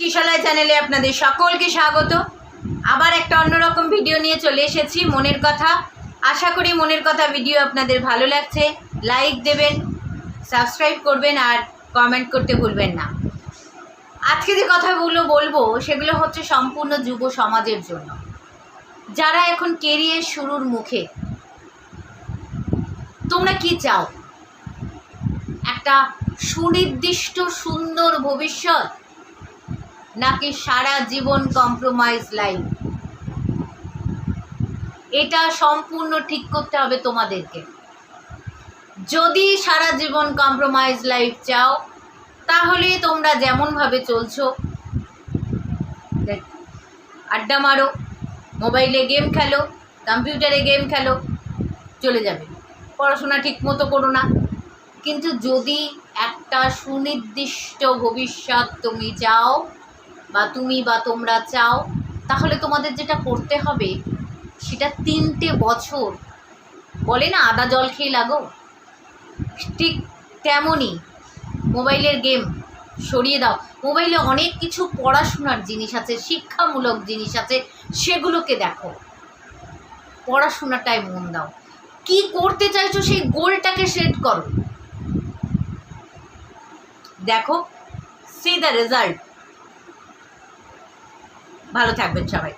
কিশলয় চ্যানেলে আপনাদের সকলকে স্বাগত। আবার একটা অন্যরকম ভিডিও নিয়ে চলে এসেছি, মনের কথা। আশা করি মনের কথা ভিডিও আপনাদের ভালো লাগছে। লাইক দেবেন, সাবস্ক্রাইব করবেন আর কমেন্ট করতে ভুলবেন না। আজকে যে কথাগুলো বলবো সেগুলো হচ্ছে সম্পূর্ণ যুব সমাজের জন্য, যারা এখন কেরিয়ার শুরুর মুখে। তোমরা কি চাও? একটা সুনির্দিষ্ট সুন্দর ভবিষ্যৎ, নাকি সারা জীবন কম্প্রোমাইজ লাইফ? এটা সম্পূর্ণ ঠিক করতে হবে তোমাদেরকে। যদি সারা জীবন কম্প্রোমাইজ লাইফ চাও, তাহলে তোমরা যেমনভাবে চলছো, আড্ডা মারো, মোবাইলে গেম খেলো, কম্পিউটারে গেম খেলো, চলে যাবে। পড়াশোনা ঠিক মতো করো না। কিন্তু যদি একটা সুনির্দিষ্ট ভবিষ্যৎ তুমি চাও, বা তুমি বা তোমরা চাও, তাহলে তোমাদের যেটা করতে হবে সেটা 3টে বছর, বলে না আদা জল খেয়ে লাগো, ঠিক তেমনই মোবাইলের গেম সরিয়ে দাও। মোবাইলে অনেক কিছু পড়াশোনার জিনিস আছে, শিক্ষামূলক জিনিস আছে, সেগুলোকে দেখো। পড়াশোনাটায় মন দাও। কি করতে চাইছো সেই গোলটাকে সেট করো। দেখো, সি দ্য রেজাল্ট। ভালো থাকবেন সবাই।